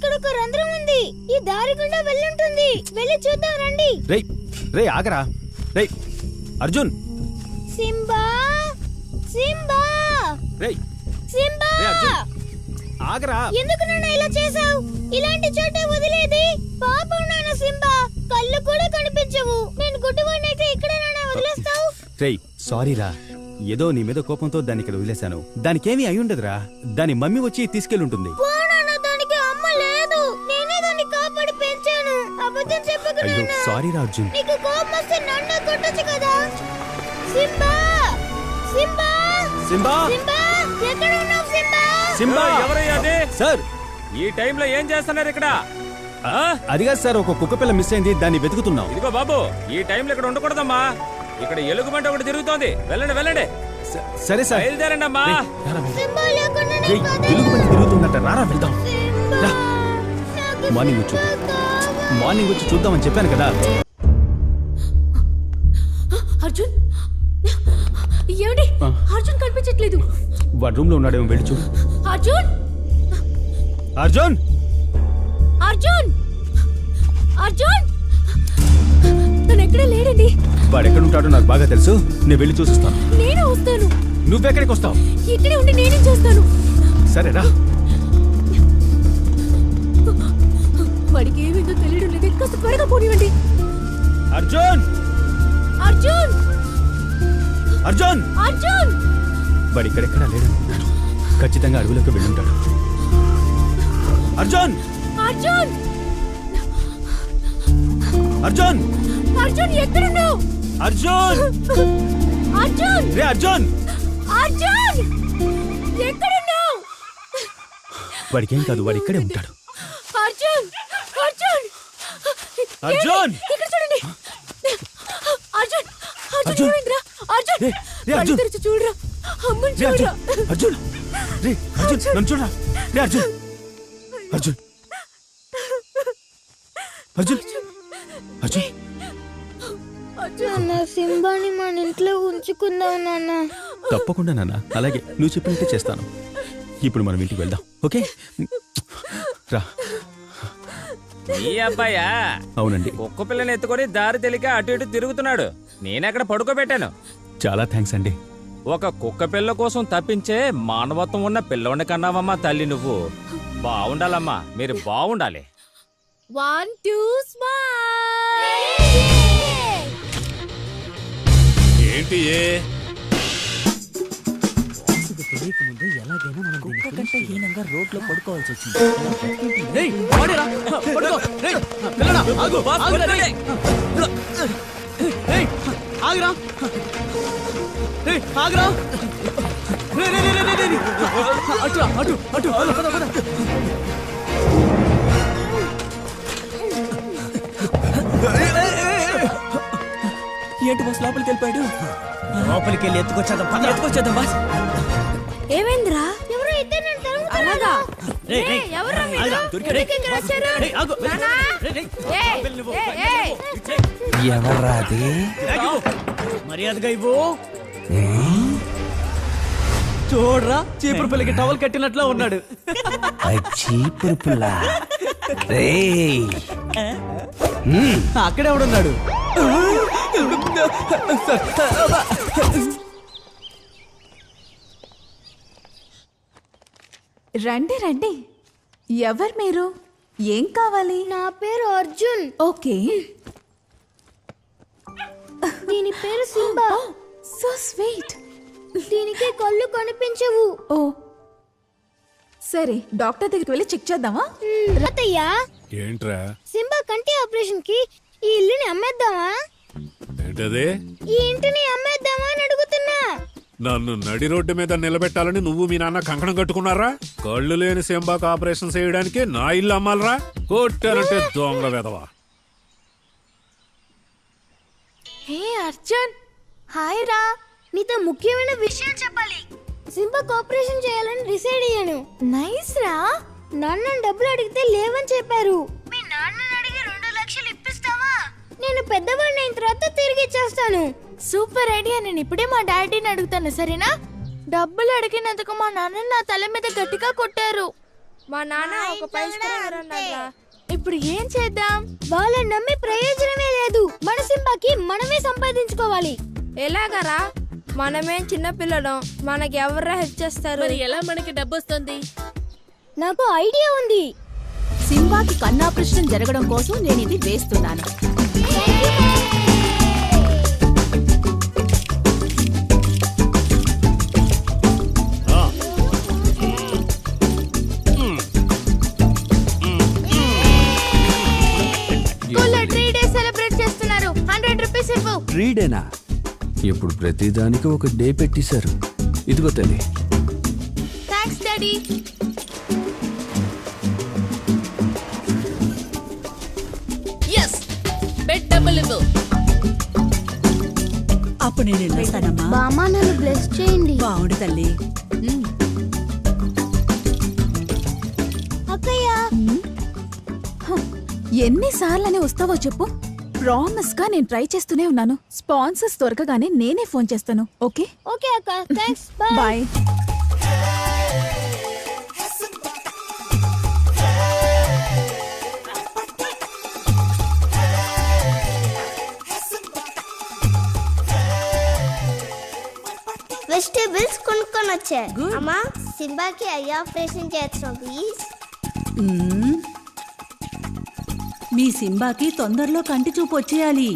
ఇక్కడ ఒక రంధ్రం ఉంది. ఈ దారి గుండా వెళ్ళుంటుంది. వెళ్ళి చూద్దాం రండి. రేయ్ రేయ్ ఆగరా. రేయ్ అర్జున్. సింబా సింబా రేయ్ సింబా రేయ్ అర్జున్ ఆగరా. ఎందుకు నాన్న ఇలా చేసావు? ఇలాంటి చోట వదిలేది పాపం నాన్న. సింబా కళ్ళు కూడా కనిపించవు. నేను గుడ్డివాడినైతే ఇక్కడ నాన్న వదిలేస్తావు? రేయ్ సారీ రా, ఏదో నీ మీద కోపంతో దాన్ని ఇక్కడ వదిలేశాను. దానికేమీ అయి ఉండదురా. దాని మమ్మీ వచ్చి తీసుకెళ్ళుంటుంది. దానికి అమ్మ లేదు. నేనే దాన్ని కాపాడి పెంచాను. అబద్ధం చెప్పకు అయ్యో నాన్న. సారీ రా అర్జున్. నీకు కోపం వస్తే నన్ను కొట్టొచ్చు కదా. సింబా సింబా సింబా సింబా ఎక్కడ ఉన్నావు సింబా? సింబా ఎవరయ్యా అది? సార్ ఈ టైంలో ఏం చేస్తున్నారు ఇక్కడ? అదిగా సార్, ఒక కుక్క పిల్ల మిస్ అయింది, దాన్ని వెతుకుతున్నాం. ఇదిగో బాబు, ఈ టైంలో ఇక్కడ ఉండకూడదమ్మా. ఇక్కడ ఎలుగుబంటి ఒకటి తిరుగుతోంది. వెళ్ళండి వెళ్ళండి. సరే సార్ బయలుదేరండి అమ్మా. సింబా లేకుండా నేను రేయ్ కదలను. ఎలుగుబంటి తిరుగుతుందట, రారా వెళ్దాం. సింబా, రా. నాకు మార్నింగ్ సింబా వచ్చి కావాలి. మార్నింగ్ వచ్చి చూద్దామని చెప్పాను కదా. అర్జున్ ఏమిటి? అర్జున్ కనిపించట్లేదు. వాడు రూమ్ లో ఉన్నాడేమో, వెళ్ళి చూడు. అర్జున్ అర్జున్ అర్జున్ అర్జున్ తను ఎక్కడ లేడండి. వాడు ఎక్కడ ఉంటాడో నాకు బాగా తెలుసు. నేను వెళ్ళి చూసిస్తాను. నేను వస్తాను. నువ్వెక్కడికి వస్తావు? ఇక్కడే ఉండి నేనేం చేస్తాను? సరేరా. వాడికి ఏమిందో తెలియడం లేదు. కాస్త త్వరగా పోనివ్వండి. అర్జున్ అర్జున్ అర్జున్ అర్జున్ వాడు ఇక్కడెక్కడా లేడు. ఖచ్చితంగా అడవులోకి వెళ్ళుంటాడు. అర్జున్ అర్జున్ అర్జున్ అర్జున్ ఎక్కడున్నావు? అర్జున్ అర్జున్ రే అర్జున్ అర్జున్ ఎక్కడున్నావు? వాడికేం కాదు, వాడు ఇక్కడే ఉంటాడు. అర్జున్ అర్జున్ అర్జున్ ఇక్కడ చూడండి. అర్జున్ అర్జున్ అర్జున్! ఏమైందిరా? అర్జున్ రే, రే అర్జున్! కళ్ళు తెరిచి చూడరా. అమ్మని రే చూడరా. అర్జున్ అర్జున్ రే అర్జున్ నన్ను చూడరా. రే అర్జున్ అర్జున్ అర్జున్ అర్జున్ నాన్న సింబాని మన ఇంట్లో ఉంచుకుందాం నాన్న. తప్పకుండా నాన్న, అలాగే నువ్వు చెప్పినట్టే చేస్తాను. ఇప్పుడు మనం ఇంటికి వెళ్దాం, ఓకే? రా. ఈ అబ్బాయా? అవునండి. కుక్క పిల్లని ఎత్తుకొని దారి తెలియక అటు ఇటు తిరుగుతున్నాడు. నేనెక్కడ పడుకోబెట్టాను. చాలా థ్యాంక్స్ అండి. ఒక కుక్క పిల్ల కోసం తప్పించే మానవత్వం ఉన్న పిల్లోని కన్నావమ్మా తల్లి. నువ్వు బాగుండాలమ్మా, మీరు బాగుండాలి. 1 2 స్మైల్. ఏంటి ఏంటి బాస్ లోపలికి వెళ్ళిపోయాడు? లోపలికి వెళ్ళి ఎత్తుకొచ్చేద్దాం బాస్. ఏమైందిరా? ఎవరో ఇద్దరు నన్ను తరుముతున్నారు. అలాగా? రేయ్, రేయ్, ఎవరురా మీరు? ఆగురా, దొరికాడు. ఎందుకు ఇక్కడ వచ్చారు? రేయ్, ఆగు. నానా? రేయ్, రేయ్. ఏయ్, ఏయ్. ఎవర్రా అది? మర్యాదగా ఇవ్వు. చూడరా, చీపురు పిల్లకి టవల్ కట్టినట్లు ఉన్నాడు. చీపురు పుల్ల. రేయ్, అక్కడే ఎవడున్నాడు? రండి రండి. ఎవరు మీరు? ఏం కావాలి? నా పేరు అర్జున్. ఓకే. దీని పేరు సింబా. So sweet. దీనికి కళ్ళు కనిపించవు. ఓ సరే, డాక్టర్ దగ్గరికి వెళ్ళి చెక్ చేద్దామా? రతయ్య, ఏంట్రా? సింబా కంటి ఆపరేషన్ కి ఈ ఇల్లుని అమ్మేద్దామా? ఏంటది? ఈ ఇంటిని అమ్మేద్దామా అని అడుగుతున్నా. నన్ను నడి రోడ్డు మీద నిలబెట్టాలని నువ్వు మీ నాన్న కంకణం కట్టుకున్నారా? కళ్ళు లేని సింబాకు ఆపరేషన్ చేయడానికి నా ఇల్లు అమ్మాలరా? కొట్టారంటే దొంగ వెదవా. హే అర్జున్, హాయ్ రా. నీతో ముఖ్యమైన విషయం చెప్పాలి. సింబాకు ఆపరేషన్ చేయాలని డిసైడ్ అయ్యాను. నైస్ రా. నాన్న డబ్బులు అడిగితే లేవని చెప్పారు. మీ నాన్నని అడిగి 2 లక్షలు ఇప్పిస్తావా? నేను పెద్దవాడిని అయిన తర్వాత తిరిగి ఇచ్చేస్తాను. Super idea. నేను ఇప్పుడే మా డాడీని అడుగుతాను, సరేనా? డబ్బులు అడిగినందుకు మా నాన్న నా తల మీద గట్టిగా కొట్టారు. మా నాన్న ఒక పైసా. ఇప్పుడు ఏం చేద్దాం? వాళ్ళని నమ్మి ప్రయోజనమే లేదు. మన సింబాకి మనమే సంపాదించుకోవాలి. ఎలాగరా? మనమేం చిన్నపిల్లడం, మనకి ఎవరు హెల్ప్ చేస్తారు? మరి ఎలా మనకి డబ్బు వస్తుంది? నాకు ఐడియా ఉంది. సింబాకి కన్నాపరేషన్ జరగడం కోసం నేను ఇది వేస్తున్నాను. స్కూల్లో 3 days సెలబ్రేట్ చేస్తున్నారు. 100 రూపీస్ ఇవ్వు. 3 డేనా? ఇప్పుడు ప్రతిదానికి ఒక డే పెట్టేశారు. ఇదిగో తల్లి. Thanks daddy. ఎస్, బెడ్ డబ్బులు ఇవ్వు. అప్పుడు నేను వెళ్ళొస్తానమ్మా. బామ్మ నన్ను బ్లెస్ చేయండి. బావుండు తల్లి. అక్కయ్య, ఎన్నిసార్లని వస్తావో చెప్పు. ప్రామిస్ గా నేను ట్రై చేస్తూనే ఉన్నాను. స్పాన్సర్స్ దొరకగానే నేనే ఫోన్ చేస్తాను. ఓకే ఓకే అక్క. థాంక్స్. బై. బాయ్. వెజిటేబుల్స్ కొనుక్కొని వచ్చా. అమ్మా, సింబాకి ఐ ఆపరేషన్ చేస్తాం ప్లీజ్. మీ సింబాకి తొందరలో కంటి చూపు వచ్చేయాలి.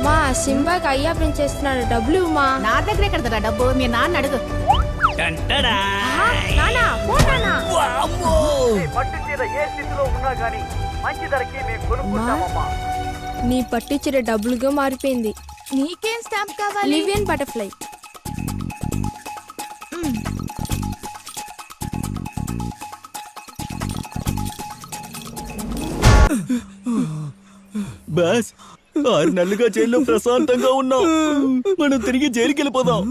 మా సింబాకి అయ్యా ప్రింట్ చేస్తున్నాడు. డబ్బులు మా నా దగ్గర ఎక్కడ డబ్బు? మీ నాన్న అడుగు. నానా, పో నానా. నీ పట్టించిన డబ్బులుగా మారిపోయింది. నీకేం స్టాంప్ కావాలి? లివియన్ బటర్ఫ్లై. బాస్, 6 నెలలుగా జైల్లో ప్రశాంతంగా ఉన్నాం. మనం తిరిగి జైలుకి వెళ్ళిపోదాం.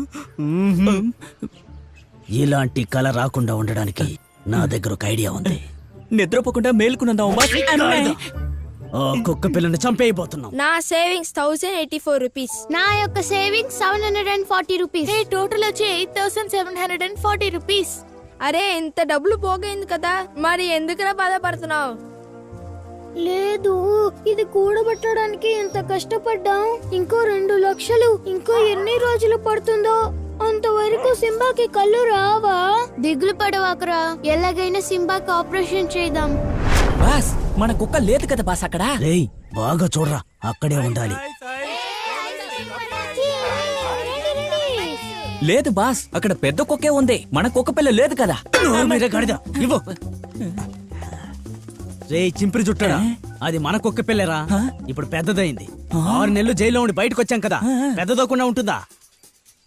ఇలాంటి కళ రాకుండా ఉండడానికి నా దగ్గర ఒక ఐడియా ఉంది. నిద్రపోకుండా మేల్కొందాం బాస్. ఆ కుక్క పిల్లని చంపేయబోతున్నాం. నా సేవింగ్స్ 1084 రూపీస్. నా యొక్క సేవింగ్స్ 740 రూపీస్. టోటల్ వచ్చి 8740 రూపీస్. అరే, ఇంత డబ్బులు పోగైంది కదా, మరి ఎందుకురా బాధపడుతున్నావు? లేదు, ఇది కూడబెట్టడానికి ఎంత కష్టపడ్డాం. ఇంకో 2 లక్షలు. ఇంకో ఎన్ని రోజులు పడుతుందో. అంతవరకు సింబాకి కళ్ళు రావా? దిగులు పడవాకరా. ఎలాగైనా సింబాకి ఆపరేషన్ చేద్దాం. బాస్, మన కుక్క లేదు కదా బాస్ అక్కడ. రేయ్, బాగా చూడరా, అక్కడే ఉండాలి. లేదు బాస్, అక్కడ పెద్ద కుక్కే ఉంది. మన కుక్క పిల్ల లేదు కదా. ఇవ్వు. రే చింపిరి చుట్టడా, అది మన కుక్క పిల్లరా. ఇప్పుడు పెద్దదైంది. 6 నెలలు జైల్లో ఉండి బయటకు వచ్చాం కదా, పెద్దదోకుండా ఉంటుందా?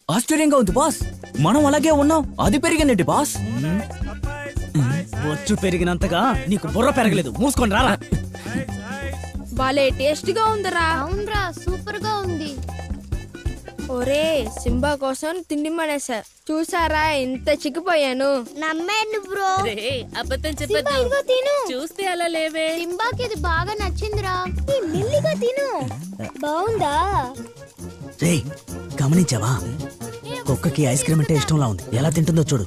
ఆశ్చర్యంగా ఉంది బాస్. మనం అలాగే ఉన్నాం, అది పెరిగిందండి బాస్. బొచ్చు పెరిగినంతగా నీకు బుర్ర పెరగలేదు. మూసుకొని రారా. భలే టేస్ట్ గా ఉందిరా. అవునరా, సూపర్ గా ఉంది. ఒరే, సింబా కోసం తిండి మానేసా. చూసారా ఎంత చిక్కిపోయాను. నమ్మాను బ్రో. అబద్ధం సింబా, చెప్పొద్దు. ఇదిగో తిను. చూస్తే అలా లేవే. సింబాకి ఇది బాగా నచ్చిందిరా. ఈ మెల్లిగా తిను. బాగుందా? రేయ్, గమనించావా? కుక్కకి ఐస్ క్రీమ్ అంటే ఇష్టంలా ఉంది. ఎలా తింటుందో చూడు.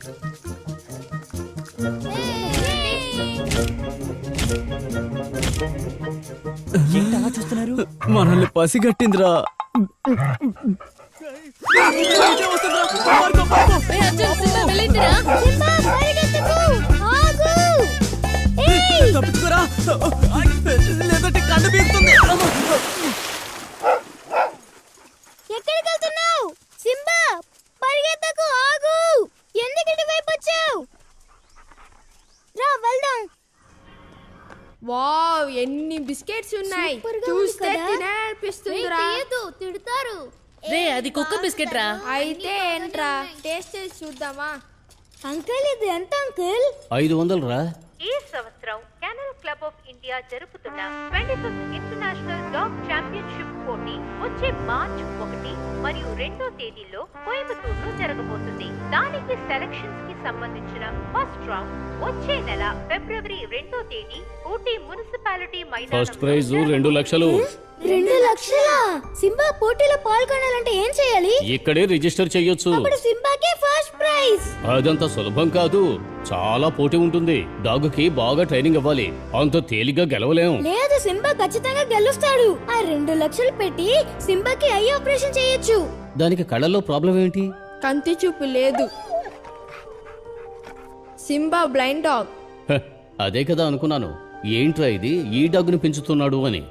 అలా చూస్తున్నారు? మనల్ని పసిగట్టిందిరా. సింబా, పరిగెత్తకు. ఆగు. ఏయ్, తప్పించుకోరా, లేదంటే కన్ను పీకుతుంది. ఎక్కడికి వెళ్తున్నావు? సింబా, పరిగెత్తకు. ఆగు. ఎందుకు ఇటువైపు వచ్చావు? రా, వెళ్దాం. వావ్, ఎన్ని బిస్కెట్స్ ఉన్నాయి. సూపర్గా చూస్తే ఉంది కదా? తినాలనిపిస్తుందిరా. తిడతారు. రే, అది కుక్క బిస్కెట్ రా. అయితే ఏంట్రా, టేస్ట్ చేసి చూద్దామా? అంకుల్, ఇది ఎంత అంకుల్? 500 రా. ఈ సంవత్సరం కెనల్ క్లబ్ ఆఫ్ ఇండియా జరుపుతున్న 25th ఇంటర్నేషనల్ డాగ్ ఛాంపియన్షిప్ పోటీ వచ్చే మార్చ్ 1 మరియు 2 తేదీల్లో కోయంబత్తూరులో జరగబోతుంది. దానికి సెలక్షన్స్ కి సంబంధించిన ఫస్ట్ రౌండ్ వచ్చే నెల ఫిబ్రవరి 2 తేదీ ఊటీ మున్సిపాలిటీ మైదానంలో ఫస్ట్ ప్రైజ్ 2 లక్షలు. 2 లక్షలా? సింబా పోటీలో పాల్గొనాలంటే ఏం చేయాలి? ఇక్కడే రిజిస్టర్ చెయ్యొచ్చు. అప్పుడు సింబాకే ఫస్ట్ ప్రైజ్. అదంత సులభం కాదు, చాలా పోటీ ఉంటుంది. డాగుకి బాగా ట్రైనింగ్ ఇవ్వాలి, అంత తేలిగ్గా గెలవలేం. లేదు, సింబా ఖచ్చితంగా గెలుస్తాడు. ఆ 2 లక్షలు పెట్టి సింబాకి ఐ ఆపరేషన్ చేయొచ్చు. దానికి కళ్ళల్లో ప్రాబ్లం ఏంటి? కంటి చూపు లేదు. Simba blind dog. అదే కదా అనుకున్నాను. ఏంట్రా ఇది, ఈ డాగ్ను పెంచుతున్నాడు అని.